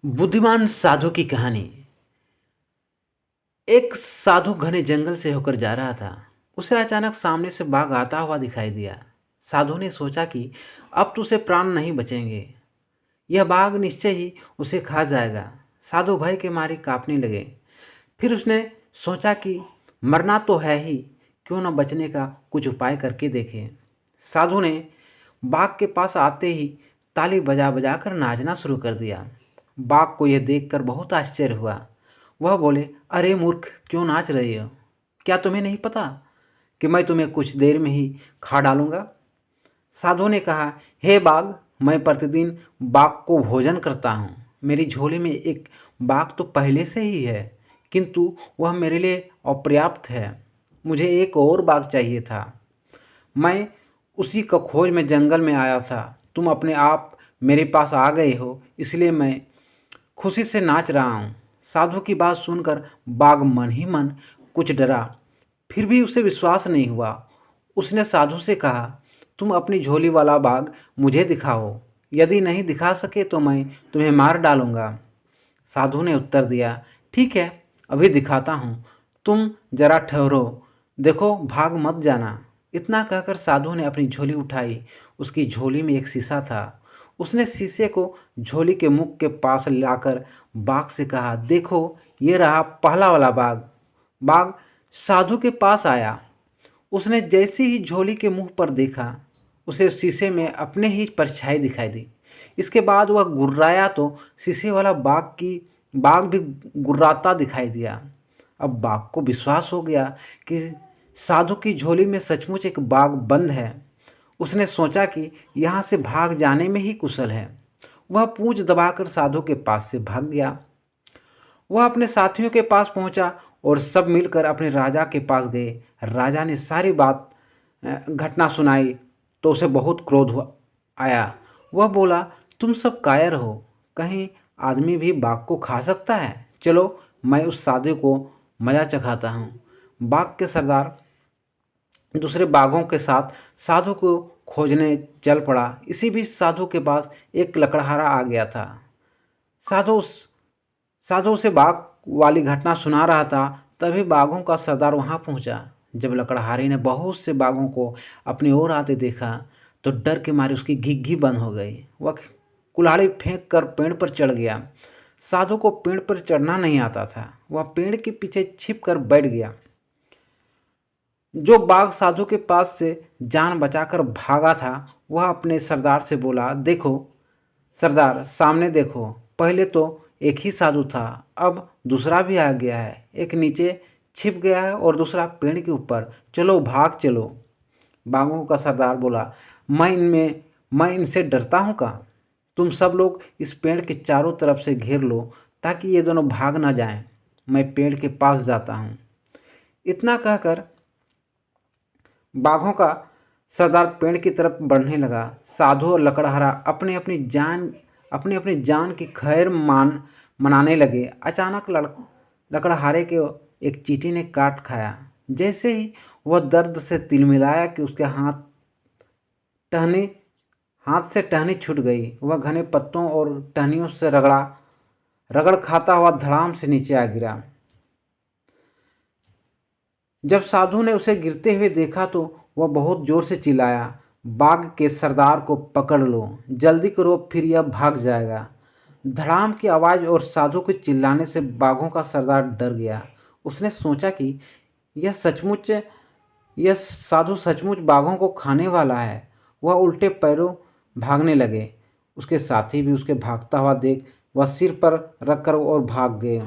बुद्धिमान साधु की कहानी। एक साधु घने जंगल से होकर जा रहा था। उसे अचानक सामने से बाघ आता हुआ दिखाई दिया। साधु ने सोचा कि अब तो उसे प्राण नहीं बचेंगे, यह बाघ निश्चय ही उसे खा जाएगा। साधु भय के मारे कांपने लगे। फिर उसने सोचा कि मरना तो है ही, क्यों न बचने का कुछ उपाय करके देखे। साधु ने बाघ के पास आते ही ताली बजा बजा कर नाचना शुरू कर दिया। बाघ को यह देखकर बहुत आश्चर्य हुआ। वह बोले, अरे मूर्ख, क्यों नाच रहे हो? क्या तुम्हें नहीं पता कि मैं तुम्हें कुछ देर में ही खा डालूंगा? साधु ने कहा, हे बाघ, मैं प्रतिदिन बाघ को भोजन करता हूँ। मेरी झोली में एक बाघ तो पहले से ही है, किंतु वह मेरे लिए अपर्याप्त है। मुझे एक और बाघ चाहिए था। मैं उसी का खोज में जंगल में आया था। तुम अपने आप मेरे पास आ गए हो, इसलिए मैं खुशी से नाच रहा हूँ। साधु की बात सुनकर बाघ मन ही मन कुछ डरा, फिर भी उसे विश्वास नहीं हुआ। उसने साधु से कहा, तुम अपनी झोली वाला बाघ मुझे दिखाओ। यदि नहीं दिखा सके तो मैं तुम्हें मार डालूंगा। साधु ने उत्तर दिया, ठीक है, अभी दिखाता हूँ। तुम जरा ठहरो, देखो, भाग मत जाना। इतना कहकर साधु ने अपनी झोली उठाई। उसकी झोली में एक शीशा था। उसने शीशे को झोली के मुख के पास लाकर बाघ से कहा, देखो, ये रहा पहला वाला बाघ। बाघ साधु के पास आया। उसने जैसे ही झोली के मुंह पर देखा, उसे शीशे में अपने ही परछाई दिखाई दी। इसके बाद वह गुर्राया तो शीशे वाला बाघ भी गुर्राता दिखाई दिया। अब बाघ को विश्वास हो गया कि साधु की झोली में सचमुच एक बाघ बंद है। उसने सोचा कि यहाँ से भाग जाने में ही कुशल है। वह पूंछ दबाकर साधु के पास से भाग गया। वह अपने साथियों के पास पहुंचा और सब मिलकर अपने राजा के पास गए। राजा ने सारी घटना सुनाई तो उसे बहुत आया। वह बोला, तुम सब कायर हो, कहीं आदमी भी बाघ को खा सकता है? चलो, मैं उस साधु को मजा चखाता हूँ। बाघ के सरदार दूसरे बाघों के साथ साधु को खोजने चल पड़ा। इसी बीच साधु के पास एक लकड़हारा आ गया था। साधु उस साधु उसे बाघ वाली घटना सुना रहा था। तभी बाघों का सरदार वहां पहुंचा। जब लकड़हारे ने बहुत से बाघों को अपनी ओर आते देखा तो डर के मारे उसकी घिघी बंद हो गई। वह कुल्हाड़ी फेंक कर पेड़ पर चढ़ गया। साधु को पेड़ पर चढ़ना नहीं आता था। वह पेड़ के पीछे छिप कर बैठ गया। जो बाघ साधु के पास से जान बचाकर भागा था, वह अपने सरदार से बोला, देखो सरदार, सामने देखो, पहले तो एक ही साधु था, अब दूसरा भी आ गया है। एक नीचे छिप गया है और दूसरा पेड़ के ऊपर। चलो, भाग चलो। बाघों का सरदार बोला, मैं इनसे डरता हूँ का? तुम सब लोग इस पेड़ के चारों तरफ से घेर लो ताकि ये दोनों भाग ना जाएं। मैं पेड़ के पास जाता हूँ। इतना कहकर बाघों का सरदार पेड़ की तरफ बढ़ने लगा। साधु और लकड़हारा अपने अपनी जान की खैर मनाने लगे। अचानक लकड़हारे के एक चींटी ने काट खाया। जैसे ही वह दर्द से तिलमिलाया कि उसके हाथ से टहनी छूट गई। वह घने पत्तों और टहनियों से रगड़ खाता हुआ धड़ाम से नीचे आ गिरा। जब साधु ने उसे गिरते हुए देखा तो वह बहुत जोर से चिल्लाया, बाघ के सरदार को पकड़ लो, जल्दी करो, फिर यह भाग जाएगा। धड़ाम की आवाज़ और साधु के चिल्लाने से बाघों का सरदार डर गया। उसने सोचा कि यह साधु सचमुच बाघों को खाने वाला है। वह उल्टे पैरों भागने लगे। उसके साथी भी उसके भागता हुआ देख वह सिर पर रखकर और भाग गए।